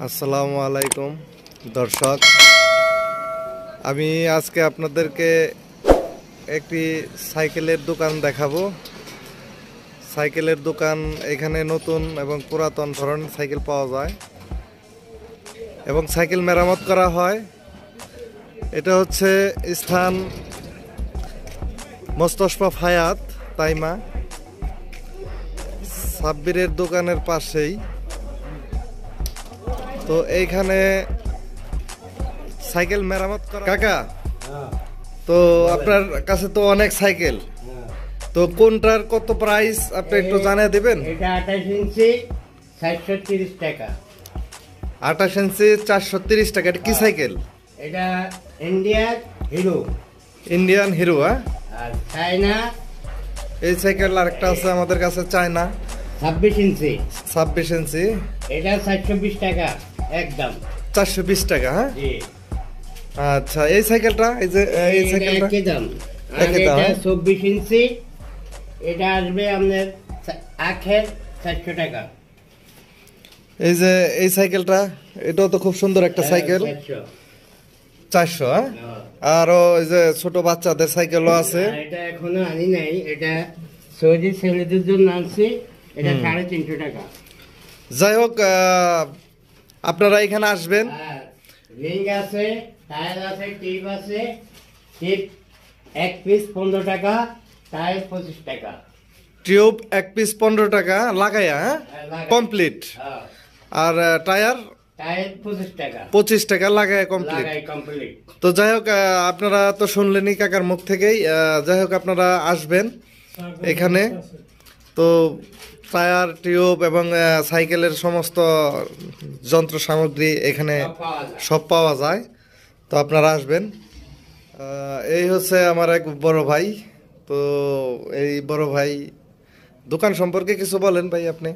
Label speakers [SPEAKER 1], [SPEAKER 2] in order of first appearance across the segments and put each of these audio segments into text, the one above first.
[SPEAKER 1] আসসালামু আলাইকুম দর্শক, আমি আজকে আপনাদেরকে একটি সাইকেলের দোকান দেখাবো। সাইকেলের দোকান এখানে নতুন এবং পুরাতন ধরনের সাইকেল পাওয়া যায় এবং সাইকেল মেরামত করা হয়। এটা হচ্ছে স্থান মোস্তফা হায়াত তাইমা, সাব্বিরের দোকানের পাশেই। তো এইখানে সাইকেল মেরামত করা। কাকা, তো আপনার কাছে তো অনেক সাইকেল, তো কোনটার কত প্রাইস আপনি একটু জানিয়ে দেবেন?
[SPEAKER 2] এটা 28 ইঞ্চি 430 টাকা।
[SPEAKER 1] 28 ইঞ্চি 430 টাকা। এটা কি সাইকেল?
[SPEAKER 2] এটা ইন্ডিয়ান হিরো।
[SPEAKER 1] ইন্ডিয়ান হিরো।
[SPEAKER 2] আর চায়না
[SPEAKER 1] এই সাইকেল আরেকটা আছে আমাদের কাছে, চায়না
[SPEAKER 2] 26 ইঞ্চি।
[SPEAKER 1] 26 ইঞ্চি।
[SPEAKER 2] এটা 420 টাকা একদম।
[SPEAKER 1] 420 টাকা। হ্যাঁ,
[SPEAKER 2] জি।
[SPEAKER 1] আচ্ছা, এই সাইকেলটা, এই যে এই সাইকেলটা
[SPEAKER 2] একই দাম। আর এটা 24 ইঞ্চি, এটা আসবে আপনার আখের 400 টাকা।
[SPEAKER 1] এই যে এই সাইকেলটা, এটাও তো খুব সুন্দর একটা সাইকেল। 400। হ্যাঁ, আরো এই যে ছোট বাচ্চাদের সাইকেলও আছে।
[SPEAKER 2] এটা এখনো আনি নাই, এটা সৌদি ছেলেদের জন্য আনছি। এটা 350 টাকা।
[SPEAKER 1] যাই হোক, আপনারা এখানে আসবেন।
[SPEAKER 2] রিং আছে, টায়ার আছে, টিপ আছে। টিপ এক পিস 15 টাকা, টায়ার 25 টাকা।
[SPEAKER 1] টিউব এক পিস 15 টাকা লাগাইয়া, হ্যাঁ, কমপ্লিট। আর টায়ার
[SPEAKER 2] 25 টাকা।
[SPEAKER 1] 25 টাকা লাগায় কমপ্লিট। তো যাই হোক, আপনারা তো শুনলেনই কাকার মুখ থেকেই। যাই হোক, আপনারা আসবেন এখানে। তো টায়ার, টিউব এবং সাইকেলের সমস্ত যন্ত্র সামগ্রী এখানে সব পাওয়া যায়। তো আপনারা আসবেন। এই হচ্ছে আমার এক বড় ভাই। তো এই বড় ভাই দোকান সম্পর্কে কিছু বলেন ভাই আপনি।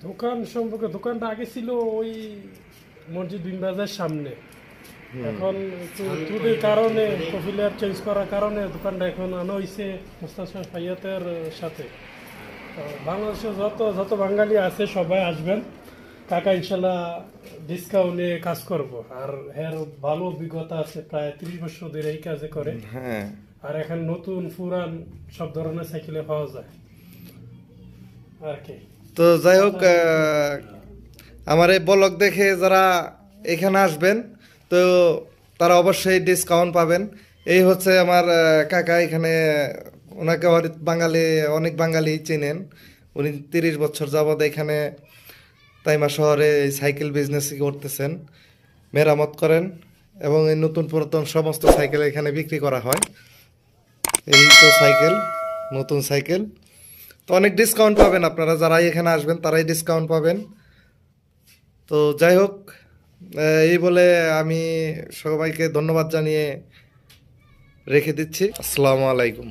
[SPEAKER 3] দোকান সম্পর্কে, দোকানটা আগে ছিল ওই মসজিদ বিন বাজারের সামনে। এখন ত্রুটির কারণে, কফিলিয়ার চেঞ্জ করার কারণে দোকানটা এখন আনা হয়েছে মোস্তফা হায়াতের সাথে। বাংলাদেশে যত বাঙালি আছে সবাই আসবেন। কাকা ইনশাল্লাহ ডিসকাউন্টে কাজ করব। আর এর ভালো অভিজ্ঞতা আছে, প্রায় 30 বছর ধরে এই কাজে করে।
[SPEAKER 1] হ্যাঁ,
[SPEAKER 3] আর এখন নতুন পুরান সব ধরনের সাইকেলে পাওয়া যায় আর কি।
[SPEAKER 1] তো যাই হোক, আমার এই ব্লগ দেখে যারা এখানে আসবেন তো তারা অবশ্যই ডিসকাউন্ট পাবেন। এই হচ্ছে আমার কাকা। এখানে ওনাকে অনেক বাঙালি চেনেন। উনি 30 বছর যাবৎ এখানে তাইমা শহরে এই সাইকেল বিজনেস করতেছেন, মেরামত করেন এবং এই নতুন পুরাতন সমস্ত সাইকেল এখানে বিক্রি করা হয়। এই তো সাইকেল, নতুন সাইকেল। তো অনেক ডিসকাউন্ট পাবেন আপনারা, যারাই এখানে আসবেন তারাই ডিসকাউন্ট পাবেন। তো যাই হোক, এই বলে আমি সবাইকে ধন্যবাদ জানিয়ে রেখে দিচ্ছি। আসসালামু আলাইকুম।